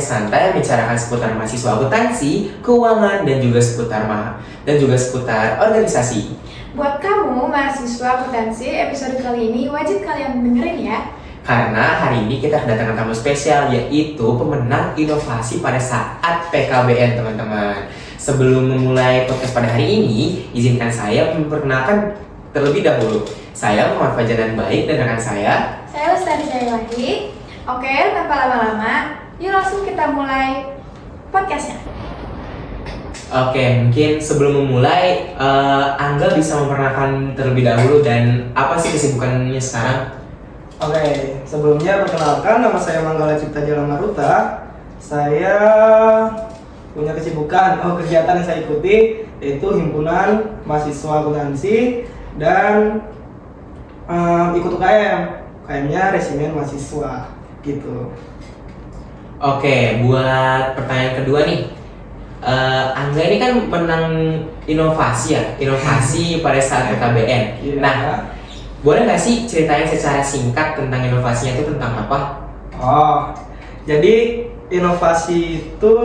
podcast santai membicarakan seputar mahasiswa akuntansi, keuangan, dan juga seputar organisasi. Buat kamu mahasiswa akuntansi, episode kali ini wajib kalian dengerin ya. Karena hari ini kita kedatangan tamu spesial, yaitu pemenang inovasi pada saat PKBN, teman-teman. Sebelum memulai podcast pada hari ini, izinkan saya memperkenalkan terlebih dahulu. Saya Muhammad Fajar dan Baik, dan rekan saya Lestari Jayawati. Oke, tanpa lama-lama, yuk langsung kita mulai podcastnya. Oke, mungkin sebelum memulai, Angga bisa memperkenalkan terlebih dahulu dan apa sih kesibukannya sekarang? Oke, sebelumnya perkenalkan, nama saya Manggala Cipta Jala Maruta. Saya punya kegiatan yang saya ikuti, yaitu himpunan mahasiswa akuntansi dan ikut UKM-nya resimen mahasiswa gitu. Oke, buat pertanyaan kedua nih, Angga ini kan menang inovasi pada saat PKBN. Yeah. Nah, boleh nggak sih ceritain secara singkat tentang inovasinya itu tentang apa? Oh, jadi inovasi itu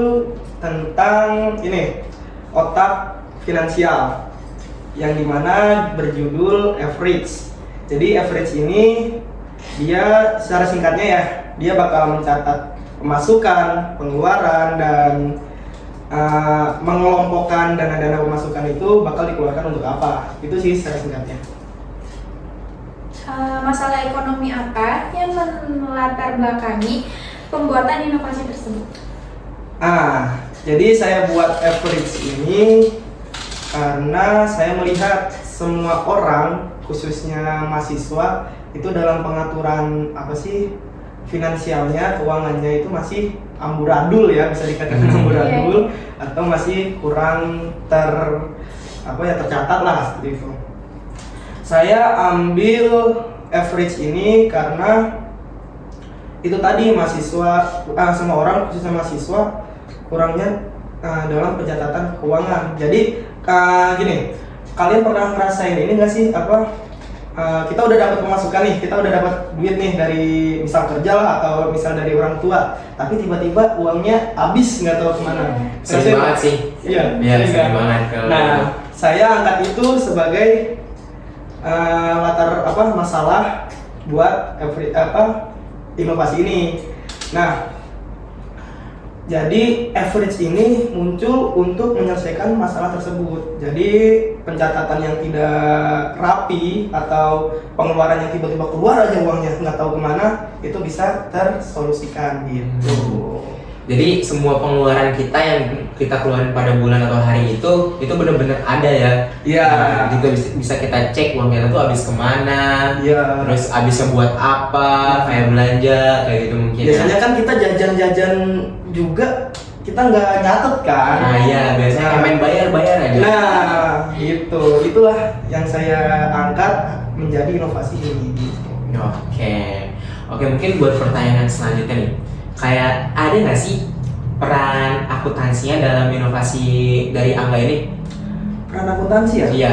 tentang otak finansial yang dimana berjudul average. Jadi average ini dia secara singkatnya ya, dia bakal mencatat pemasukan, pengeluaran, dan mengelompokkan dana-dana pemasukan itu bakal dikeluarkan untuk apa. Itu sih secara singkatnya. Masalah ekonomi apa yang melatar belakangi pembuatan inovasi tersebut? Jadi saya buat average ini karena saya melihat semua orang, khususnya mahasiswa, itu dalam pengaturan finansialnya, keuangannya itu masih amburadul ya, bisa dikatakan amburadul, atau masih kurang tercatat lah seperti itu. Saya ambil average ini karena itu tadi semua orang, khususnya mahasiswa, kurangnya dalam pencatatan keuangan. Jadi gini, kalian pernah ngerasain ini nggak sih, kita udah dapat pemasukan nih, kita udah dapat duit nih dari misal kerja lah atau misal dari orang tua, tapi tiba-tiba uangnya habis nggak tahu kemana. Sering banget sih. Iya, sering banget. Nah, saya angkat itu sebagai masalah buat inovasi ini. Nah, jadi average ini muncul untuk menyelesaikan masalah tersebut. Jadi pencatatan yang tidak rapi atau pengeluaran yang tiba-tiba keluar aja uangnya nggak tahu kemana, itu bisa tersolusikan gitu. Jadi semua pengeluaran kita yang kita keluarin pada bulan atau hari itu benar-benar ada ya. Iya. Juga bisa kita cek uang kita tuh habis kemana. Iya. Terus habisnya buat apa, kayak belanja, kayak gitu mungkin. Biasanya kan kita jajan-jajan juga kita nggak nyatet kan. Nah iya, biasanya kayak main bayar aja. Nah, itulah yang saya angkat menjadi inovasi ini. Oke, mungkin buat pertanyaan selanjutnya nih, kayak ada nggak sih peran akuntansinya dalam inovasi dari Angga ini? Peran akuntansi ya? Iya.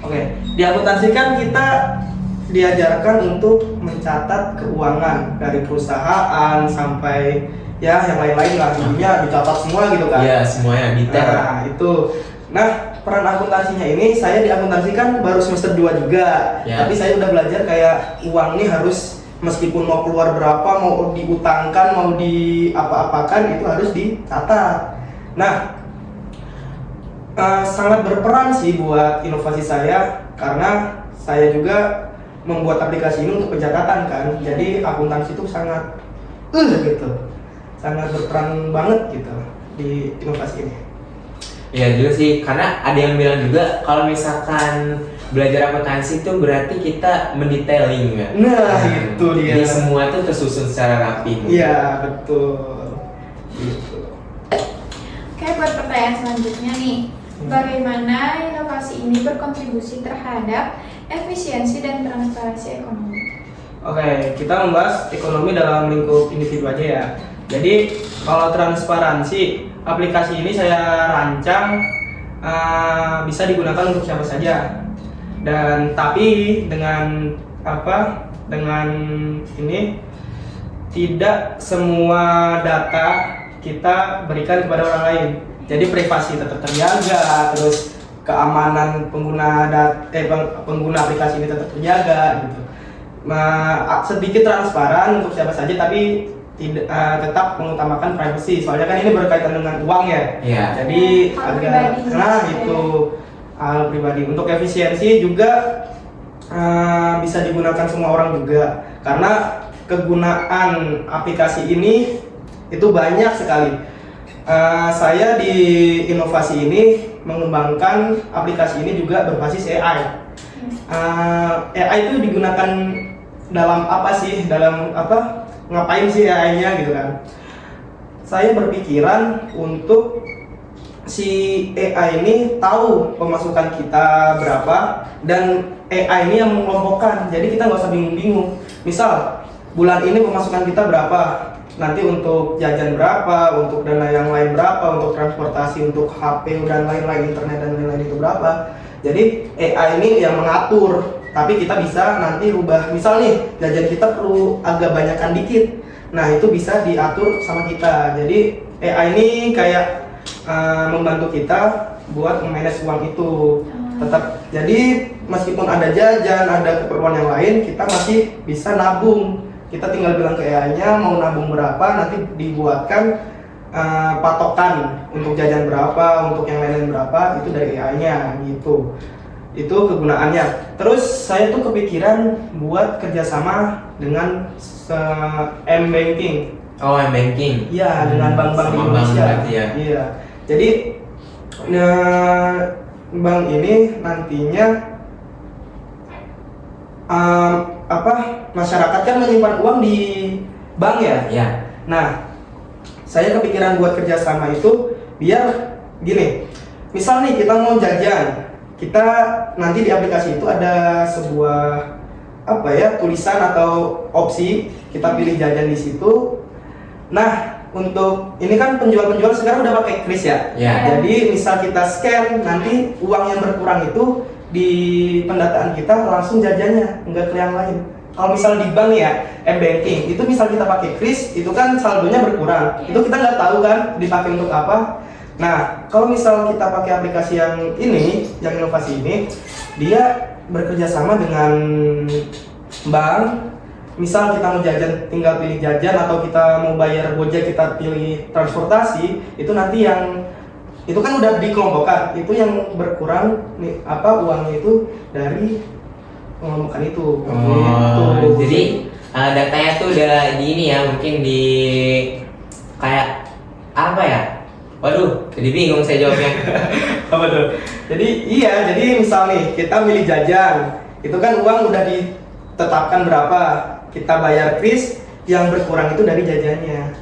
Oke, di akuntansi kan kita diajarkan untuk mencatat keuangan dari perusahaan sampai ya yang lain-lain lah, intinya dicatat semua gitu kan. Iya, semuanya detail. Nah, itu. Nah, peran akuntansinya ini, saya di akuntansi kan baru semester 2 juga. Ya. Tapi saya udah belajar kayak uang ini harus, meskipun mau keluar berapa, mau diutangkan, mau di apa-apakan, itu harus dicatat. Nah, sangat berperan sih buat inovasi saya, karena saya juga membuat aplikasi ini untuk pencatatan kan. Jadi akuntansi itu sangat sangat berperan banget gitu di inovasi ini. Iya juga sih, karena ada yang bilang juga kalau misalkan belajar akuntansi itu berarti kita mendetailing ya. Nah, itu dia. Jadi semua itu tersusun secara rapi. Iya, betul. Gitu. Oke, buat pertanyaan selanjutnya nih, bagaimana inovasi ini berkontribusi terhadap efisiensi dan transparansi ekonomi? Oke, kita membahas ekonomi dalam lingkup individu aja ya. Jadi kalau transparansi, aplikasi ini saya rancang bisa digunakan untuk siapa saja. Dan tapi dengan ini tidak semua data kita berikan kepada orang lain. Jadi privasi tetap terjaga, terus keamanan pengguna aplikasi ini tetap terjaga gitu. Sedikit transparan untuk siapa saja, tapi tidak tetap mengutamakan privacy. Soalnya kan ini berkaitan dengan uang ya. Iya. Jadi Hal agak pribadi. itu hal pribadi. Untuk efisiensi juga bisa digunakan semua orang juga, karena kegunaan aplikasi ini itu banyak sekali. Saya di inovasi ini mengembangkan aplikasi ini juga berbasis AI. AI itu digunakan dalam apa sih? Dalam apa? Ngapain sih AI-nya gitu kan? Saya berpikiran untuk si AI ini tahu pemasukan kita berapa, dan AI ini yang mengelompokkan. Jadi kita nggak usah bingung-bingung. Misal bulan ini pemasukan kita berapa, nanti untuk jajan berapa, untuk dana yang lain berapa, untuk transportasi, untuk HP dan lain-lain, internet dan lain-lain itu berapa. Jadi AI ini yang mengatur, tapi kita bisa nanti rubah. Misal nih jajan kita perlu agak banyakan dikit, nah itu bisa diatur sama kita. Jadi AI ini kayak membantu kita buat memanage uang itu. Tetap, jadi meskipun ada jajan, ada keperluan yang lain, kita masih bisa nabung. Kita tinggal bilang ke AI-nya mau nabung berapa, nanti dibuatkan patokan untuk jajan berapa, untuk yang lain berapa, itu dari AI-nya gitu. Itu kegunaannya. Terus saya tuh kepikiran buat kerjasama dengan M-Banking. Oh, M-Banking. Iya, dengan bank-bank di Sama bank Indonesia. berarti ya. Iya. Jadi bank ini nantinya masyarakat kan menyimpan uang di bank ya. Iya. Nah, saya kepikiran buat kerjasama itu biar gini. Misal nih kita mau jajan, kita nanti di aplikasi itu ada sebuah tulisan atau opsi, kita pilih jajan di situ. Nah, untuk ini kan penjual-penjual sekarang udah pakai kris ya. Ya. Jadi misal kita scan, nanti uang yang berkurang itu di pendataan kita langsung jajannya, nggak ke yang lain. Kalau misal di bank ya, M-Banking, itu misal kita pakai kris, itu kan saldonya berkurang. Itu kita nggak tahu kan dipakai untuk apa. Nah, kalau misal kita pakai aplikasi yang ini, yang inovasi ini, dia bekerja sama dengan bank. Misal kita mau jajan, tinggal pilih jajan, atau kita mau bayar Gojek, kita pilih transportasi, itu nanti yang itu kan udah dikelompokkan, itu yang berkurang nih uangnya itu dari pengelompokan itu. Oh, jadi datanya tuh udah di ini ya, mungkin di kayak apa ya? Waduh, jadi bingung saya jawabnya. Apa tuh? Jadi iya, jadi misal nih kita milih jajan, itu kan uang udah ditetapkan berapa, kita bayar kris, yang berkurang itu dari jajannya,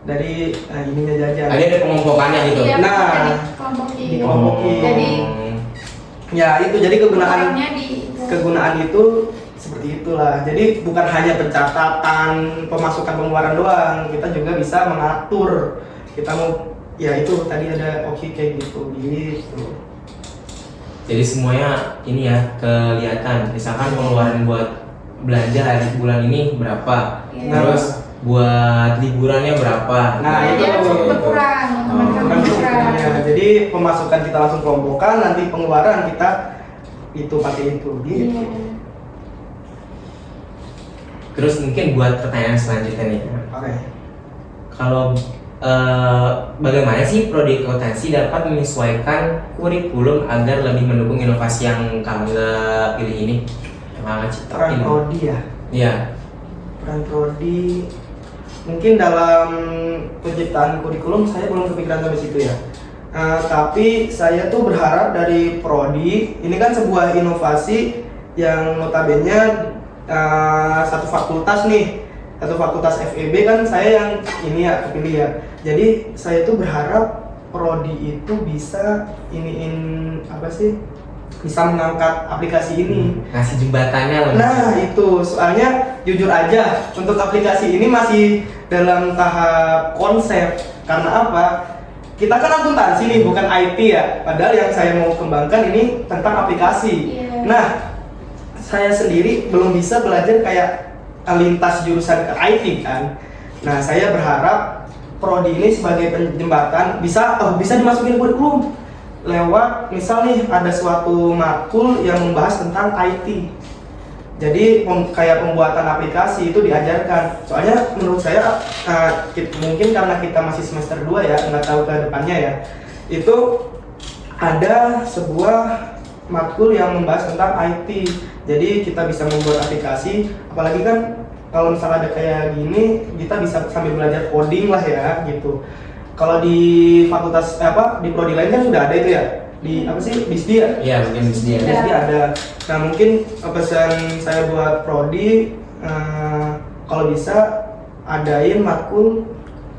dari ininya jajan. Ada pengelompokannya gitu. Iya, Nah, dikelompokin. dikelompokin. Jadi Ya itu, jadi ukurannya kegunaan itu seperti itulah. Jadi bukan hanya pencatatan pemasukan pengeluaran doang, kita juga bisa mengatur. Kita mau ya itu tadi ada opsi kayak gitu. Jadi semuanya ini ya kelihatan. Misalkan pengeluaran buat belanja hari bulan ini berapa, Iya. terus buat liburannya berapa. Nah, itu dia langsung berkurang, otomatis Bukan berkurang. keuntungannya. Jadi pemasukan kita langsung kelompokan, nanti pengeluaran kita itu pakai itu gitu. Iya. Terus mungkin buat pertanyaan selanjutnya nih, Oke. kalau bagaimana sih prodi akuntansi dapat menyesuaikan kurikulum agar lebih mendukung inovasi yang kamu pilih ini? Yang kamu Peran ciptain. prodi ya. Iya. Peran prodi mungkin dalam penciptaan kurikulum saya belum kepikiran sampai situ ya. Tapi saya tuh berharap dari prodi ini kan sebuah inovasi yang notabene satu fakultas FEB kan saya yang ini ya kepilih ya. Jadi saya tuh berharap prodi itu bisa bisa mengangkat aplikasi ini. Ngasih jembatannya loh. Nah itu, soalnya jujur aja untuk aplikasi ini masih dalam tahap konsep. Karena apa? Kita kan akuntansi nih, bukan IT ya. Padahal yang saya mau kembangkan ini tentang aplikasi. Iya. Nah, saya sendiri belum bisa belajar kayak lintas jurusan ke IT kan. Nah, saya berharap prodi ini sebagai penjembatan bisa dimasukin kurikulum lewat misal nih ada suatu matkul yang membahas tentang IT. Jadi kayak pembuatan aplikasi itu diajarkan. Soalnya menurut saya mungkin karena kita masih semester 2 ya, nggak tahu ke depannya ya. Itu ada sebuah matkul yang membahas tentang IT. Jadi kita bisa membuat aplikasi, apalagi kan kalau misalnya ada kayak gini, kita bisa sambil belajar coding lah ya gitu. Kalau di fakultas di prodi lain kan sudah ada itu ya. Di apa sih? BISDI ya? Iya, mungkin dia. BISDI ada. Nah, mungkin pesan saya buat prodi kalau bisa adain matkul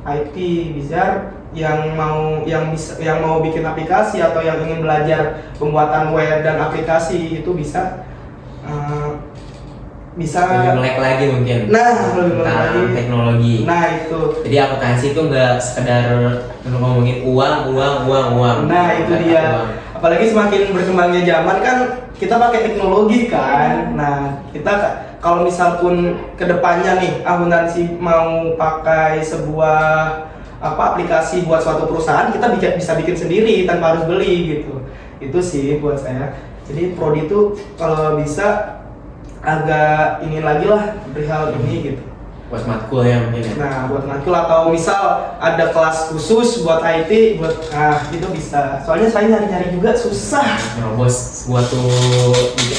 IT bisa yang mau bikin aplikasi atau yang ingin belajar pembuatan web dan aplikasi itu bisa lebih melek lagi mungkin. Nah, lebih melek tentang lagi teknologi. Nah, itu. Jadi akuntansi itu nggak sekedar ngomongin uang. Nah, itu dia. Uang. Apalagi semakin berkembangnya zaman kan kita pakai teknologi kan. Nah, kita kalau misal pun kedepannya nih akuntansi mau pakai sebuah aplikasi buat suatu perusahaan, kita bisa bikin sendiri tanpa harus beli gitu. Itu sih buat saya. Jadi prodi itu kalau bisa agak ini lagi lah perihal ini gitu. Buat matkul ya mungkin ya. Nah, buat matkul atau misal ada kelas khusus buat IT, itu bisa. Soalnya saya nyari-nyari juga susah. Nerobos suatu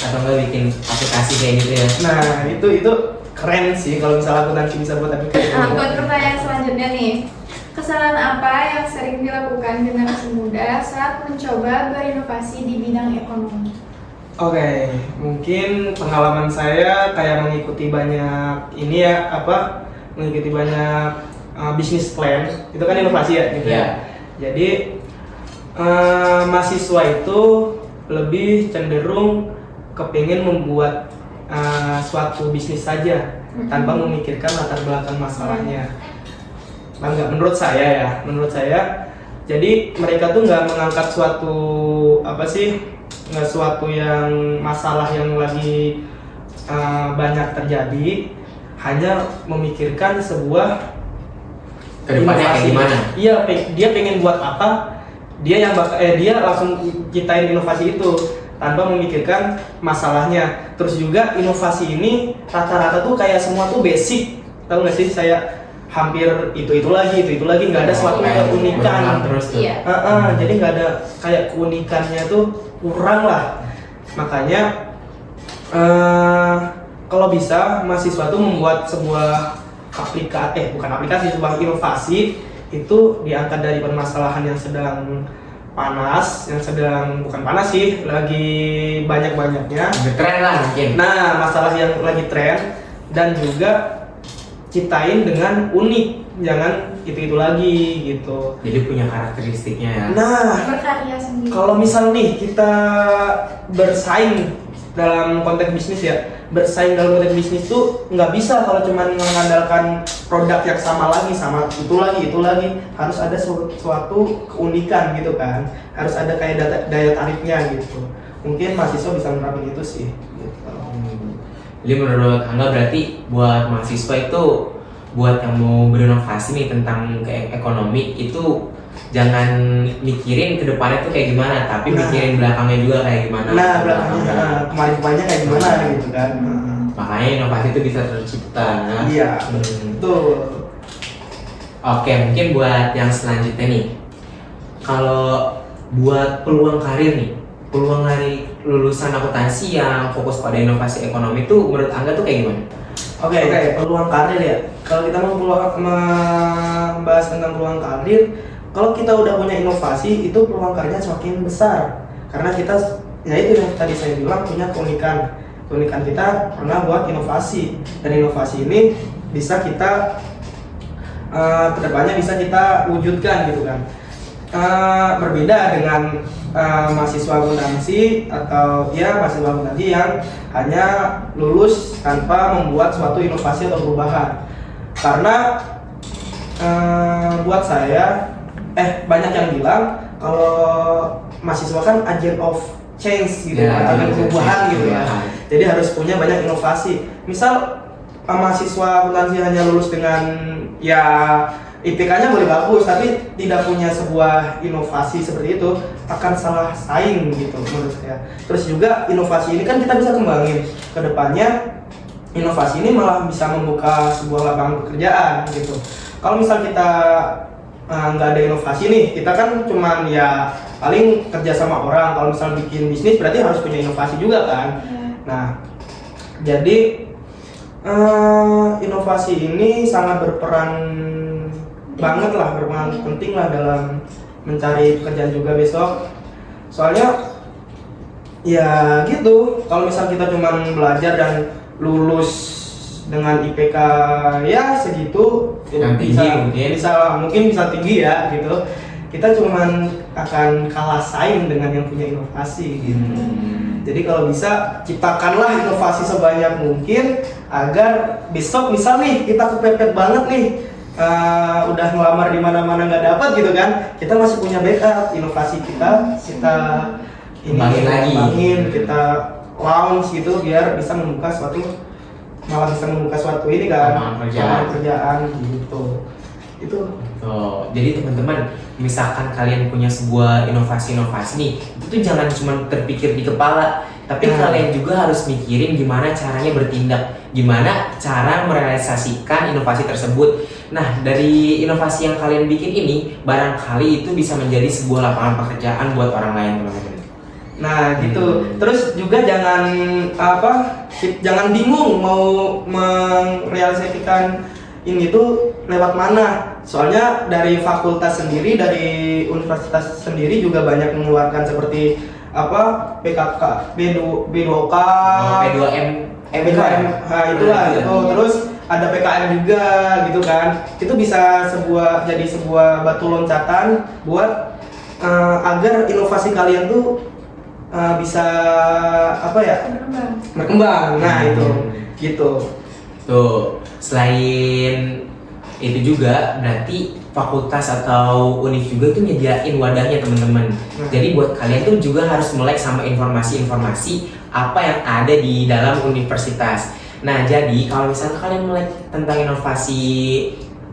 atau enggak bikin aplikasi kayak gitu ya. Nah, itu keren sih kalau misalnya aku nanti bisa buat aplikasi. Buat pertanyaan selanjutnya nih, kesalahan apa yang sering dilakukan generasi muda saat mencoba berinovasi di bidang ekonomi? Oke, mungkin pengalaman saya kayak mengikuti banyak mengikuti banyak bisnis plan, itu kan inovasi ya gitu. Iya. Jadi mahasiswa itu lebih cenderung kepingin membuat suatu bisnis saja tanpa memikirkan latar belakang masalahnya. Nah, menurut saya, jadi mereka tuh nggak mengangkat suatu yang masalah yang lagi banyak terjadi, hanya memikirkan sebuah Kedepannya kayak gimana? Iya, dia pengen buat apa, dia langsung ciptain inovasi itu tanpa memikirkan masalahnya. Terus juga inovasi ini rata-rata tuh kayak semua tuh basic, tahu nggak sih? Saya hampir itu lagi nggak ada suatu keunikan terus tuh. Iya. Jadi nggak ada kayak keunikannya tuh kurang lah. Makanya kalau bisa mahasiswa tuh membuat sebuah sebuah inovasi itu diangkat dari permasalahan yang sedang bukan panas sih, lagi banyak-banyaknya. Tren lah mungkin. Nah, masalah yang lagi tren dan juga ciptain dengan unik, jangan itu lagi gitu. Jadi punya karakteristiknya ya. Nah, Berkarya sendiri. kalau misal nih kita bersaing dalam konteks bisnis ya, bersaing dalam konteks bisnis tuh nggak bisa kalau cuma mengandalkan produk yang sama itu lagi, harus ada suatu keunikan gitu kan, harus ada kayak daya tariknya gitu. Mungkin mahasiswa bisa menerapkan itu sih. Gitu. Jadi menurut Angga berarti buat mahasiswa itu buat yang mau berinovasi nih tentang ekonomi itu jangan mikirin ke depannya tuh kayak gimana, tapi mikirin belakangnya juga kayak gimana. Nah, belakangnya kemarin-kemarinnya kayak gimana gitu kan. Makanya inovasi itu bisa tercipta. Iya, betul. Oke, mungkin buat yang selanjutnya nih. Kalau buat peluang karir nih, peluang dari lulusan akuntansi yang fokus pada inovasi ekonomi itu menurut Angga tuh kayak gimana? Oke, peluang karir ya. Kalau kita mau membahas tentang peluang karir, kalau kita udah punya inovasi, itu peluang karirnya semakin besar. Karena kita, ya itu yang tadi saya bilang, punya keunikan. Keunikan kita pernah buat inovasi, dan inovasi ini bisa kita kedepannya bisa kita wujudkan gitu kan. Berbeda dengan mahasiswa akuntansi atau mahasiswa akuntansi yang hanya lulus tanpa membuat suatu inovasi atau perubahan. Karena buat saya banyak yang bilang kalau mahasiswa kan agent of change gitu, agen perubahan gitu ya. Jadi harus punya banyak inovasi. Misal mahasiswa akuntansi hanya lulus dengan IPK-nya boleh bagus tapi tidak punya sebuah inovasi seperti itu akan salah saing gitu menurut saya. Terus juga inovasi ini kan kita bisa kembangin ke depannya, inovasi ini malah bisa membuka sebuah lapangan pekerjaan gitu. Kalau misal kita nggak ada inovasi nih, kita kan cuman ya paling kerja sama orang. Kalau misal bikin bisnis berarti harus punya inovasi juga kan. Nah, jadi inovasi ini sangat berperan banget lah, berperan penting lah dalam mencari pekerjaan juga besok. Soalnya ya gitu, kalau misal kita cuma belajar dan lulus dengan IPK ya segitu, yang tinggi mungkin bisa tinggi ya gitu, kita cuman akan kalah saing dengan yang punya inovasi gitu. Jadi kalau bisa ciptakanlah inovasi sebanyak mungkin agar besok misal nih kita kepepet banget nih, udah ngelamar di mana-mana nggak dapat gitu kan, kita masih punya backup inovasi kita kembangin, kita launch gitu biar bisa membuka suatu ini kan, pekerjaan gitu. Itu. Tuh, jadi teman-teman, misalkan kalian punya sebuah inovasi-inovasi nih, itu tuh jangan cuma terpikir di kepala, tapi kalian juga harus mikirin gimana caranya bertindak, gimana cara merealisasikan inovasi tersebut. Nah, dari inovasi yang kalian bikin ini, barangkali itu bisa menjadi sebuah lapangan pekerjaan buat orang lain, teman-teman. Nah gitu. Terus juga jangan bingung mau merealisasikan ini tuh lewat mana. Soalnya dari fakultas sendiri, dari universitas sendiri juga banyak mengeluarkan seperti PKK, B2K, P2M, PKM, itulah itu. Terus ada PKM juga gitu kan. Itu bisa jadi sebuah batu loncatan buat agar inovasi kalian tuh bisa berkembang. Nah itu gitu. Tuh, selain itu juga berarti fakultas atau univ juga tuh nyediain wadahnya, teman-teman. Jadi buat kalian tuh juga harus melek sama informasi-informasi apa yang ada di dalam universitas. Nah, jadi kalau misalnya kalian melek tentang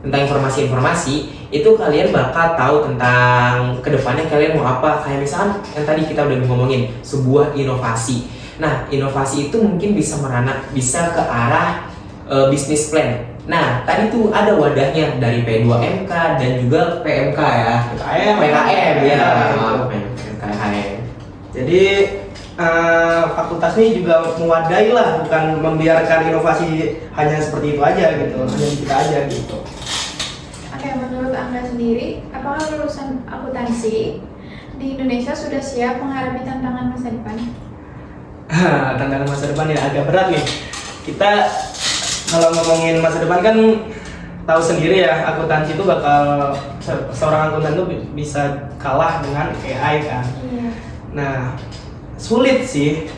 informasi-informasi, itu kalian bakal tahu tentang kedepannya kalian mau apa. Kayak misalkan yang tadi kita udah ngomongin sebuah inovasi. Nah, inovasi itu mungkin bisa bisa ke arah bisnis plan. Nah, tadi tuh ada wadahnya dari P2MK dan juga PMK ya. PKM ya. PKM. Jadi fakultas ini juga mewadahi lah, bukan membiarkan inovasi hanya seperti itu aja gitu, hanya kita aja gitu. Oke, menurut Anda sendiri, apakah lulusan akuntansi di Indonesia sudah siap menghadapi tantangan masa depan? Tantangan masa depan ya agak berat nih. Kita kalau ngomongin masa depan kan tahu sendiri ya, akuntansi itu bakal seorang akuntan tuh bisa kalah dengan AI kan. Iya. Nah, sulit sih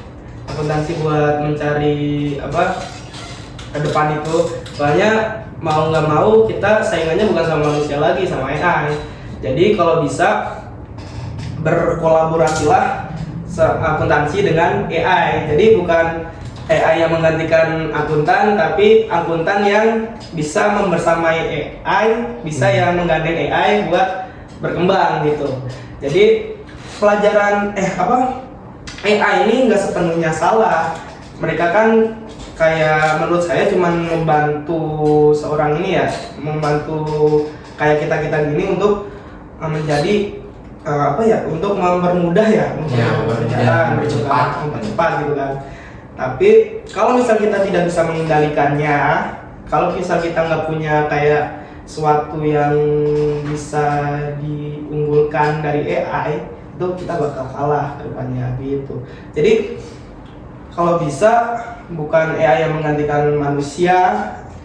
akuntansi buat mencari ke depan itu. Soalnya mau nggak mau kita saingannya bukan sama manusia lagi, sama AI. Jadi kalau bisa berkolaborasilah akuntansi dengan AI. Jadi bukan AI yang menggantikan akuntan, tapi akuntan yang bisa membersamai AI, bisa yang menggandeng AI buat berkembang gitu. Jadi pelajaran AI ini nggak sepenuhnya salah. Mereka kan kayak menurut saya cuma membantu seorang ini ya, membantu kayak kita gini untuk menjadi untuk mempermudah ya, mempercepat gitu kan. Tapi kalau misal kita tidak bisa mengendalikannya, kalau misal kita nggak punya kayak suatu yang bisa diunggulkan dari AI, itu kita bakal kalah ke depannya gitu. Jadi kalau bisa bukan AI yang menggantikan manusia,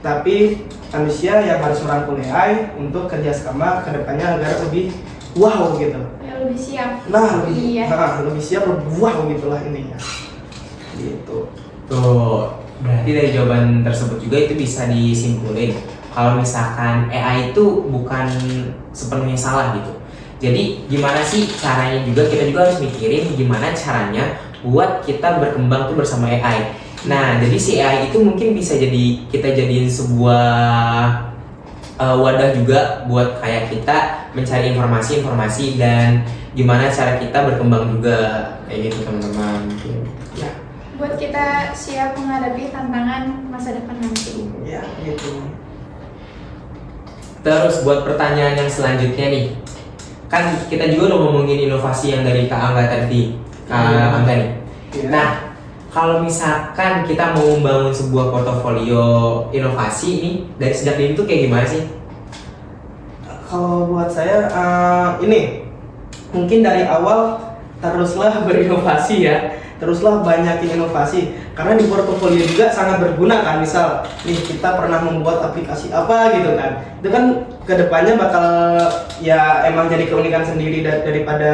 tapi manusia yang harus merangkul AI untuk kerjasama ke depannya agar lebih wow gitu. Ya, lebih siap. Lebih siap, lebih wow gitulah intinya. Gitu. Tuh, berarti dari jawaban tersebut juga itu bisa disimpulin kalau misalkan AI itu bukan sepenuhnya salah gitu. Jadi gimana sih caranya juga, kita juga harus mikirin gimana caranya buat kita berkembang tuh bersama AI. Nah, jadi si AI itu mungkin bisa kita jadiin sebuah wadah juga buat kayak kita mencari informasi-informasi dan gimana cara kita berkembang juga kayak gitu teman-teman. Ya, Buat kita siap menghadapi tantangan masa depan nanti. ya gitu. Terus buat pertanyaan yang selanjutnya nih, kan kita juga udah ngomongin inovasi yang dari Kak Angga tadi, Kak Angga nih. Ya. Nah, kalau misalkan kita mau membangun sebuah portofolio inovasi nih dari sejak dini tuh kayak gimana sih? Kalau buat saya ini mungkin dari awal teruslah berinovasi ya, teruslah banyakin inovasi karena di portofolio juga sangat berguna kan. Misal nih kita pernah membuat aplikasi apa gitu kan, itu kan kedepannya bakal ya emang jadi keunikan sendiri daripada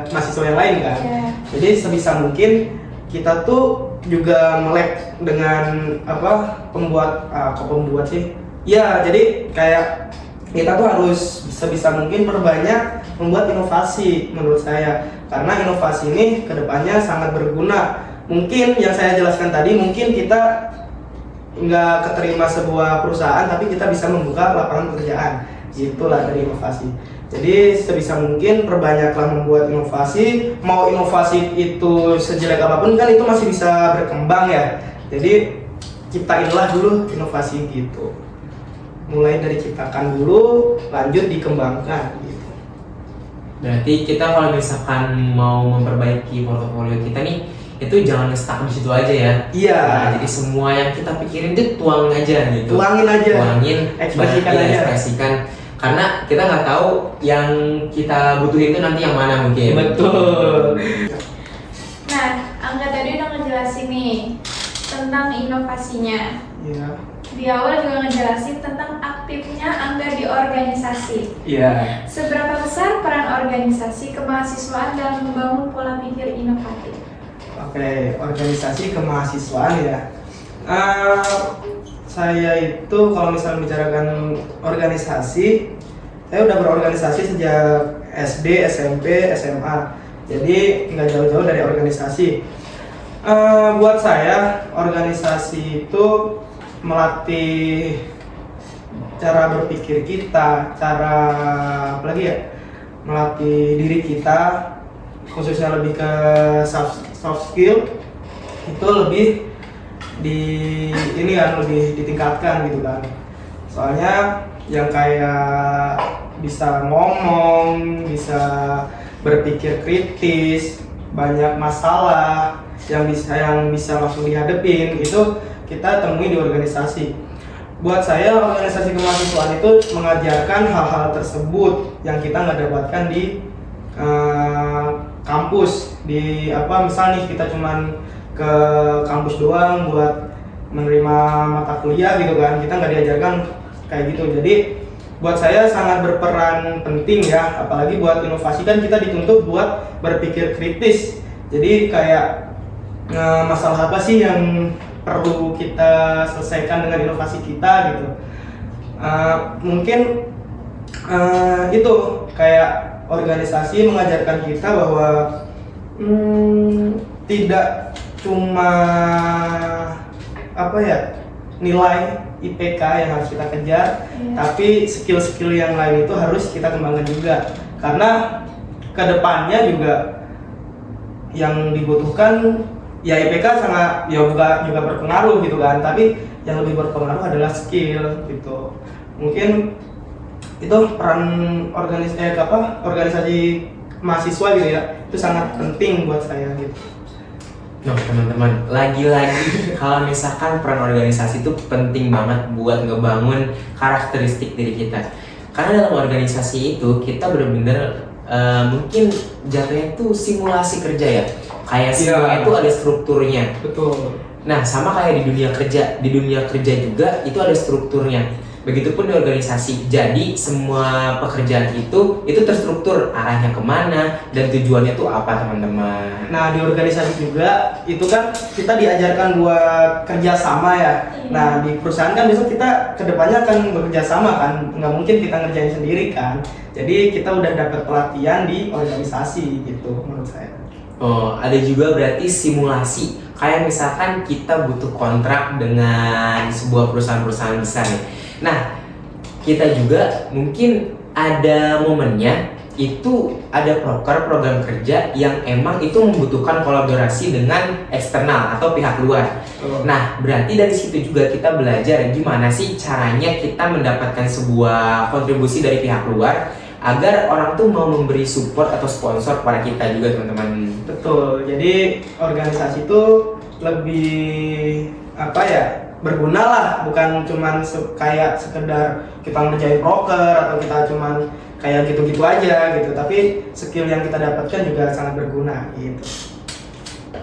mahasiswa yang lain kan. Ya. Jadi sebisa mungkin kita tuh juga melek dengan apa pembuat sih ya, jadi kayak kita tuh harus sebisa mungkin perbanyak membuat inovasi menurut saya, karena inovasi ini kedepannya sangat berguna. Mungkin yang saya jelaskan tadi, mungkin kita nggak keterima sebuah perusahaan tapi kita bisa membuka lapangan pekerjaan, itulah dari inovasi. Jadi sebisa mungkin perbanyaklah membuat inovasi. Mau inovasi itu sejelek apapun kan itu masih bisa berkembang ya. Jadi ciptainlah dulu inovasi gitu. Mulai dari ciptakan dulu, lanjut dikembangkan gitu. Berarti kita kalau misalkan mau memperbaiki portofolio kita nih, itu jangan nge-stuck di situ aja ya. Iya. Nah, jadi semua yang kita pikirin itu tuang aja gitu. Tuangin aja. Tuangin, Ekspresikan iya, aja. ekspresikan. Karena kita nggak tahu yang kita butuhin itu nanti yang mana mungkin. Betul. Nah, Angga tadi udah ngejelasin nih tentang inovasinya. Iya. Di awal juga ngejelasin tentang aktifnya Angga di organisasi. Iya. Seberapa besar peran organisasi kemahasiswaan dalam membangun pola pikir inovatif? Oke, organisasi kemahasiswaan ya. Saya itu kalau misalnya bicarakan organisasi, saya udah berorganisasi sejak SD, SMP, SMA. Jadi nggak jauh-jauh dari organisasi. Buat saya, organisasi itu melatih cara berpikir kita, cara apalagi ya, melatih diri kita, khususnya lebih ke soft skill itu lebih lebih ditingkatkan gitu kan. Soalnya yang kayak bisa ngomong, bisa berpikir kritis, banyak masalah yang bisa langsung dihadapin itu kita temui di organisasi. Buat saya organisasi kemahasiswaan itu mengajarkan hal-hal tersebut yang kita nggak dapatkan di kampus. Misal nih kita cuman ke kampus doang buat menerima mata kuliah gitu kan, kita nggak diajarkan kayak gitu. Jadi buat saya sangat berperan penting ya, apalagi buat inovasi kan kita dituntut buat berpikir kritis. Jadi kayak masalah apa sih yang perlu kita selesaikan dengan inovasi kita gitu. Mungkin itu kayak organisasi mengajarkan kita bahwa tidak cuma nilai IPK yang harus kita kejar, tapi skill-skill yang lain itu harus kita kembangkan juga, karena kedepannya juga yang dibutuhkan ya IPK sangat juga berpengaruh gitu kan, tapi yang lebih berpengaruh adalah skill gitu. Mungkin itu peran organisasi mahasiswa gitu ya, itu sangat penting buat saya gitu. Nah teman-teman, lagi-lagi kalau misalkan peran organisasi itu penting banget buat ngebangun karakteristik diri kita. Karena dalam organisasi itu kita benar-benar mungkin jatuhnya itu simulasi kerja ya. Kayak semuanya itu ada strukturnya. Betul. Nah sama kayak di dunia kerja juga itu ada strukturnya. Begitupun di organisasi. Jadi semua pekerjaan itu terstruktur arahnya kemana dan tujuannya tuh apa teman-teman. Nah di organisasi juga itu kan kita diajarkan buat kerja sama ya. Nah di perusahaan kan besok kita kedepannya akan bekerja sama kan, nggak mungkin kita ngerjain sendiri kan. Jadi kita udah dapat pelatihan di organisasi gitu menurut saya. Oh, ada juga berarti simulasi. Kayak misalkan kita butuh kontrak dengan sebuah perusahaan-perusahaan besar nih. Nah, kita juga mungkin ada momennya itu ada program kerja yang emang itu membutuhkan kolaborasi dengan eksternal atau pihak luar. Nah, berarti dari situ juga kita belajar gimana sih caranya kita mendapatkan sebuah kontribusi dari pihak luar agar orang tuh mau memberi support atau sponsor kepada kita juga, teman-teman. Betul. Jadi organisasi itu lebih berguna lah, bukan cuman kayak sekedar kita ngerjain proker atau kita cuman kayak gitu-gitu aja gitu, tapi skill yang kita dapatkan juga sangat berguna gitu.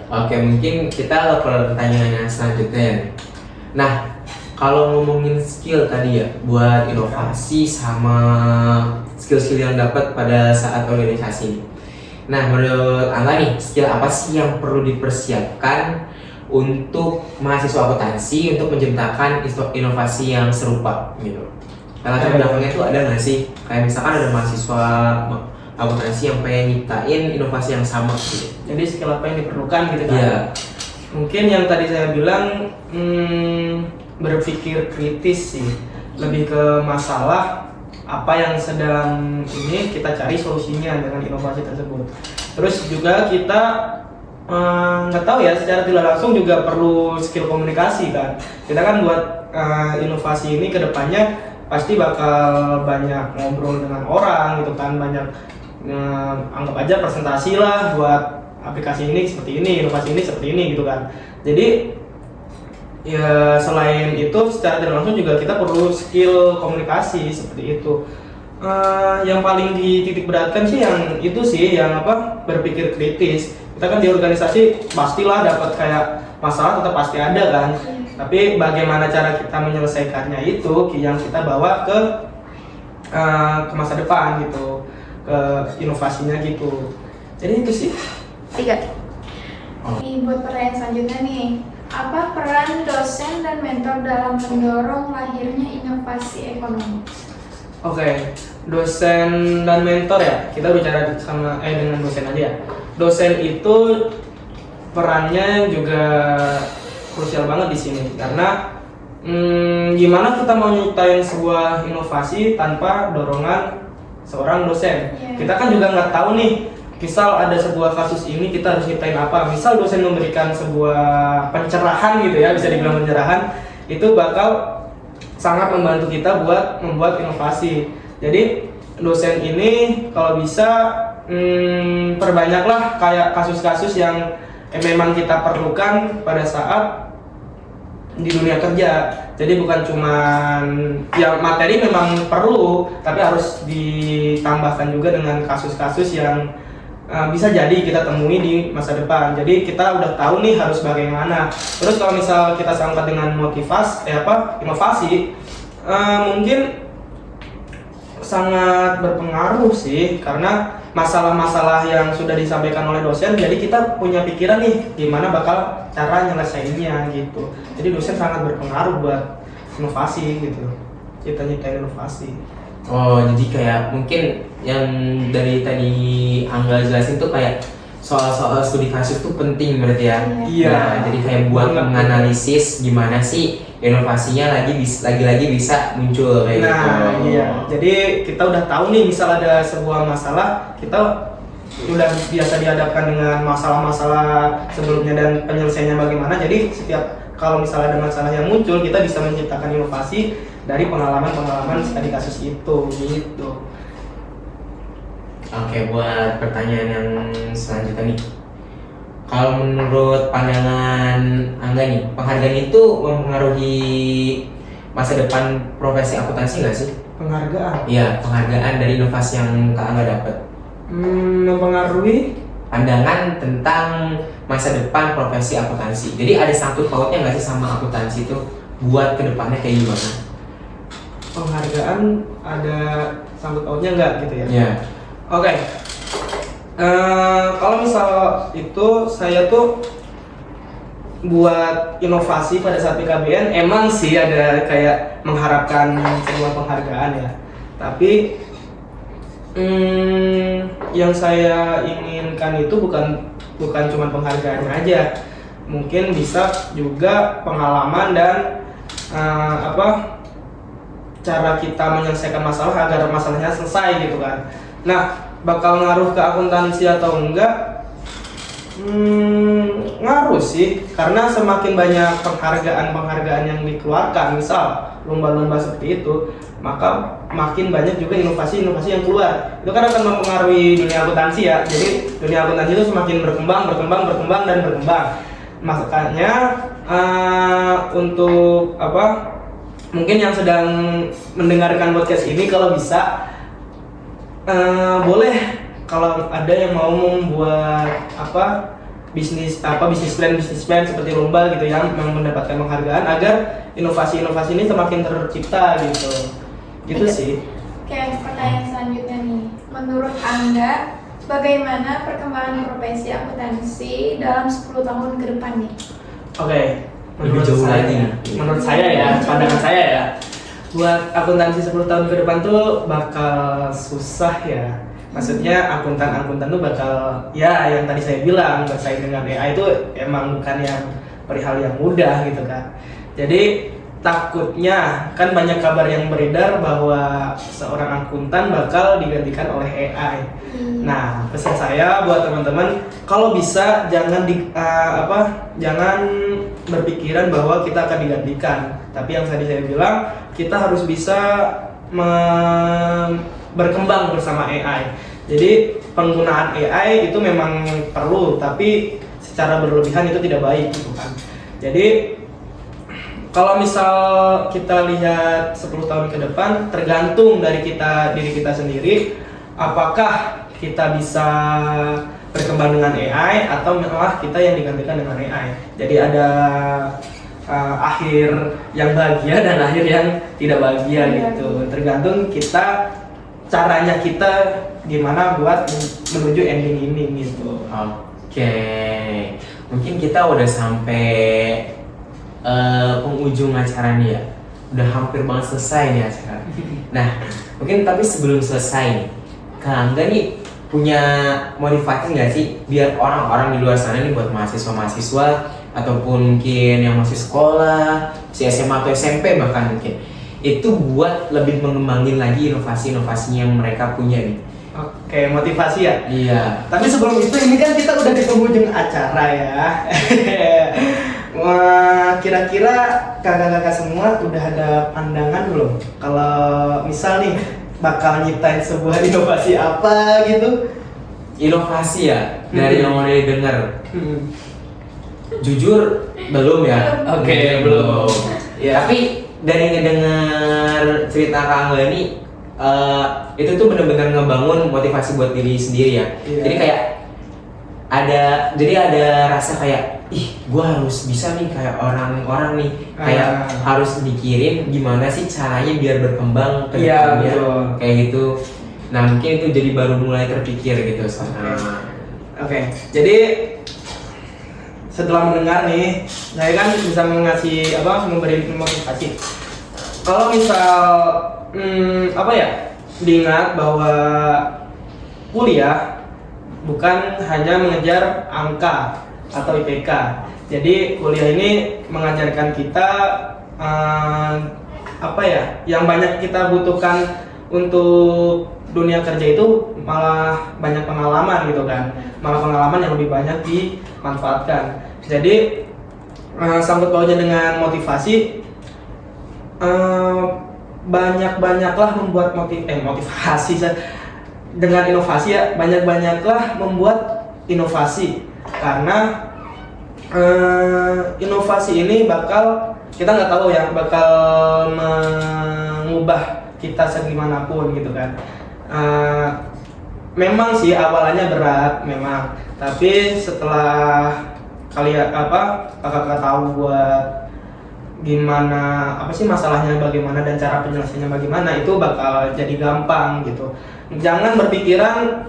Oke, mungkin kita ke pertanyaan yang selanjutnya. Nah, kalau ngomongin skill tadi ya, buat inovasi sama skill-skill yang dapat pada saat organisasi. Nah, menurut Angga nih, skill apa sih yang perlu dipersiapkan untuk mahasiswa akuntansi untuk menciptakan inovasi yang serupa gitu? Latar belakangnya itu ada nggak sih? Kayak misalkan ada mahasiswa akuntansi yang pengen nyiptain inovasi yang sama gitu. Jadi skill apa yang diperlukan gitu kan? Iya. Mungkin yang tadi saya bilang berpikir kritis sih, lebih ke masalah apa yang sedang ini kita cari solusinya dengan inovasi tersebut. Terus juga kita nggak tahu ya, secara tidak langsung juga perlu skill komunikasi kan. Kita kan buat inovasi ini kedepannya pasti bakal banyak ngobrol dengan orang gitu kan, banyak anggap aja presentasi lah buat aplikasi ini seperti ini, inovasi ini seperti ini gitu kan. Jadi ya selain itu secara tidak langsung juga kita perlu skill komunikasi seperti itu. Yang paling dititik beratkan sih yang itu sih, yang berpikir kritis. Kita kan di organisasi pastilah dapat kayak masalah tetap pasti ada kan. Tapi bagaimana cara kita menyelesaikannya itu yang kita bawa ke masa depan gitu, ke inovasinya gitu. Jadi itu sih. 3. Nih buat pertanyaan selanjutnya nih, apa peran dosen dan mentor dalam mendorong lahirnya inovasi ekonomi? Oke, dosen dan mentor ya, kita bicara sama dengan dosen aja ya. Dosen itu perannya juga krusial banget di sini karena gimana kita mau nyiptain sebuah inovasi tanpa dorongan seorang dosen. Kita kan juga nggak tahu nih, misal ada sebuah kasus ini kita harus nyiptain apa. Misal dosen memberikan sebuah pencerahan gitu ya, bisa dibilang pencerahan, itu bakal sangat membantu kita buat membuat inovasi. Jadi dosen ini kalau bisa perbanyaklah kayak kasus-kasus yang memang kita perlukan pada saat di dunia kerja. Jadi bukan cuman yang materi memang perlu, tapi harus ditambahkan juga dengan kasus-kasus yang bisa jadi kita temui di masa depan. Jadi kita udah tahu nih harus bagaimana. Terus kalau misal kita sangkat dengan inovasi, mungkin sangat berpengaruh sih, karena masalah-masalah yang sudah disampaikan oleh dosen, jadi kita punya pikiran nih gimana bakal cara nyelesainnya gitu. Jadi dosen sangat berpengaruh buat inovasi gitu, kita nyiptain inovasi. Oh, jadi kayak mungkin yang dari tadi Angga jelasin tuh kayak soal-soal studi kasus tuh penting berarti ya. Iya. Nah, jadi kayak buat menganalisis gimana sih inovasinya lagi-lagi bisa muncul kayak gitu. Nah, iya. Jadi kita udah tahu nih, misal ada sebuah masalah, kita udah biasa dihadapkan dengan masalah-masalah sebelumnya dan penyelesaiannya bagaimana. Jadi setiap kalau misalnya ada masalah yang muncul, kita bisa menciptakan inovasi dari pengalaman-pengalaman studi kasus itu gitu. Oke, buat pertanyaan yang selanjutnya nih. Kalau menurut pandangan Angga nih, penghargaan itu mempengaruhi masa depan profesi akuntansi nggak sih? Penghargaan? Iya, penghargaan dari inovasi yang Kak Angga dapat. Mempengaruhi pandangan tentang masa depan profesi akuntansi. Jadi ada sangkut pautnya nggak sih sama akuntansi itu buat kedepannya kayak gimana? Penghargaan ada sangkut pautnya nggak gitu ya? Iya. Oke. Kalau misal itu saya tuh buat inovasi pada saat PKBN emang sih ada kayak mengharapkan sebuah penghargaan ya. Tapi yang saya inginkan itu bukan cuma penghargaan aja. Mungkin bisa juga pengalaman dan cara kita menyelesaikan masalah agar masalahnya selesai gitu kan. Nah, bakal ngaruh ke akuntansi atau enggak? Ngaruh sih, karena semakin banyak penghargaan yang dikeluarkan, misal lomba-lomba seperti itu, maka makin banyak juga inovasi-inovasi yang keluar. Itu kan akan mempengaruhi dunia akuntansi ya. Jadi dunia akuntansi itu semakin berkembang dan berkembang. Makanya untuk apa? Mungkin yang sedang mendengarkan podcast ini kalau bisa boleh kalau ada yang mau membuat bisnis plan seperti lomba gitu yang mendapatkan penghargaan agar inovasi-inovasi ini semakin tercipta gitu sih. Oke, pertanyaan selanjutnya nih. Menurut Anda, bagaimana perkembangan profesi akuntansi dalam 10 tahun ke depan nih? Oke, Lebih jauh lagi. menurut saya ya, pandangan saya ya, buat akuntansi 10 tahun ke depan tuh bakal susah ya. Maksudnya akuntan tuh bakal ya yang tadi saya bilang bersaing dengan AI itu emang bukan yang perihal yang mudah gitu kan. Jadi takutnya kan banyak kabar yang beredar bahwa seorang akuntan bakal digantikan oleh AI. Nah, pesan saya buat teman-teman, kalau bisa jangan jangan berpikiran bahwa kita akan digantikan. Tapi yang tadi saya bilang, kita harus bisa berkembang bersama AI. Jadi penggunaan AI itu memang perlu, tapi secara berlebihan itu tidak baik gitu kan. Jadi kalau misal kita lihat 10 tahun ke depan, tergantung dari diri kita sendiri, apakah kita bisa berkembang dengan AI atau malah kita yang digantikan dengan AI. Jadi ada akhir yang bahagia dan akhir yang tidak bahagia gitu. Tergantung caranya kita gimana buat menuju ending ini gitu. Oke, mungkin kita udah sampai penghujung acara nih ya. Udah hampir banget selesai nih acara. Nah, mungkin tapi sebelum selesai nih, Kak Angga nih punya motivasi nggak sih biar orang-orang di luar sana nih buat mahasiswa-mahasiswa ataupun mungkin yang masih sekolah, si SMA atau SMP bahkan mungkin itu buat lebih mengembangin lagi inovasi-inovasinya yang mereka punya nih. Oke, motivasi ya? Iya. Tapi sebelum itu ini kan kita udah di penghujung acara ya. Wah, kira-kira kakak-kakak semua udah ada pandangan belum? Kalau misal nih bakal nyiptain sebuah inovasi apa gitu? Inovasi ya, dari yang udah didengar. Jujur belum ya. Oke, belum. Ya. Tapi dari ngedengar cerita Kak Angga ini, itu tuh benar-benar ngebangun motivasi buat diri sendiri ya. Iya. Jadi ada rasa kayak, gue harus bisa nih kayak orang-orang nih, kayak harus mikirin gimana sih caranya biar berkembang ke depannya, kayak gitu. Nah mungkin itu jadi baru mulai terpikir gitu sama. Oke, jadi setelah mendengar nih, saya kan bisa memberi motivasi. Kalau misal diingat bahwa kuliah bukan hanya mengejar angka atau IPK. Jadi kuliah ini mengajarkan kita yang banyak kita butuhkan untuk dunia kerja itu malah banyak pengalaman gitu kan. Malah pengalaman yang lebih banyak dimanfaatkan. Jadi sangkut pautnya dengan motivasi, banyak-banyaklah membuat motivasi dengan inovasi ya, banyak-banyaklah membuat inovasi karena inovasi ini kita nggak tahu ya bakal mengubah kita segimanapun gitu kan. Memang sih awalnya berat memang, tapi setelah kakak tahu buat gimana masalahnya bagaimana dan cara penyelesaiannya bagaimana, itu bakal jadi gampang gitu. Jangan berpikiran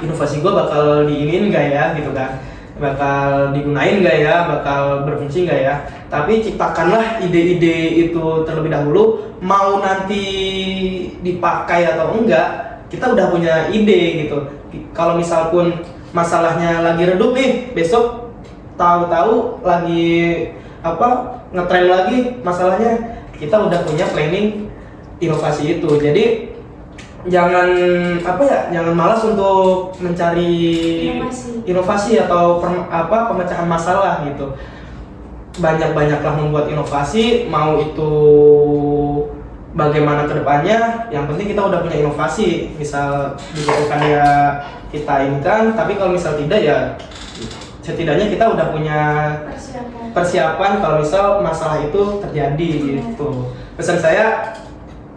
inovasi gue bakal diinin gak ya gitu kan, bakal digunain gak ya, bakal berfungsi gak ya. Tapi ciptakanlah ide-ide itu terlebih dahulu, mau nanti dipakai atau enggak, kita udah punya ide gitu. Kalau misal pun masalahnya lagi redup nih, besok tahu-tahu lagi ngetren lagi masalahnya, kita udah punya planning inovasi itu. Jadi jangan jangan malas untuk mencari inovasi atau pemecahan masalah gitu. Banyak-banyaklah membuat inovasi, mau itu bagaimana kedepannya, yang penting kita udah punya inovasi. Misal dibutuhkan ya kita ini kan, tapi kalau misal tidak ya setidaknya kita udah punya persiapan kalau misal masalah itu terjadi gitu. Pesan saya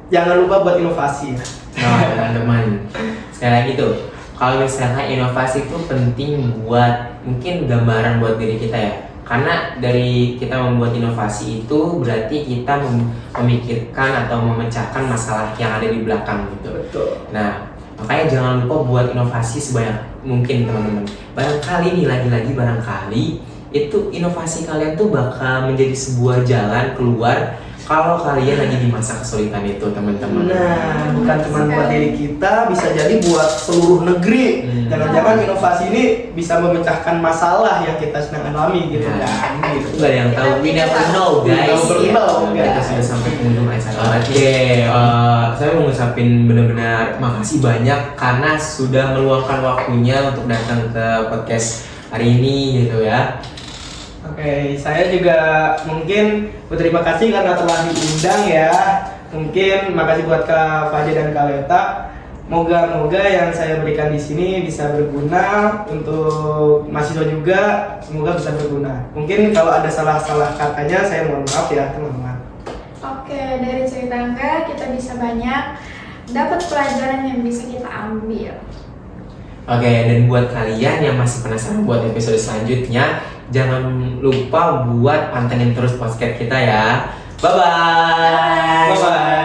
jangan lupa buat inovasi ya. Nah, teman-teman, sekali lagi tuh, kalau misalnya inovasi itu penting buat mungkin gambaran buat diri kita ya. Karena dari kita membuat inovasi itu berarti kita memikirkan atau memecahkan masalah yang ada di belakang gitu. Betul. Nah, makanya jangan lupa buat inovasi sebanyak mungkin teman-teman. Barangkali nih lagi-lagi barangkali itu inovasi kalian tuh bakal menjadi sebuah jalan keluar kalau kalian lagi di masa kesulitan itu teman-teman. Nah, bukan cuma buat diri kita, bisa jadi buat seluruh negeri. Jangan-jangan inovasi ini bisa memecahkan masalah yang kita sedang alami gitu kan. Gitu. Nggak ada yang tahu, we never know guys. Kita sudah sampai penghujung acara. Oke, saya mau ngucapin benar-benar makasih banyak karena sudah meluangkan waktunya untuk datang ke podcast hari ini gitu ya. Oke, saya juga mungkin berterima kasih karena telah diundang ya. Mungkin makasih buat Kak Fajar dan Kak Leta. Moga-moga yang saya berikan di sini bisa berguna untuk mahasiswa juga. Semoga bisa berguna. Mungkin kalau ada salah-salah katanya saya mohon maaf ya teman-teman. Oke, dari cerita Angga kita bisa banyak dapat pelajaran yang bisa kita ambil. Oke, dan buat kalian yang masih penasaran buat episode selanjutnya, jangan lupa buat pantengin terus podcast kita ya. Bye-bye. Bye-bye.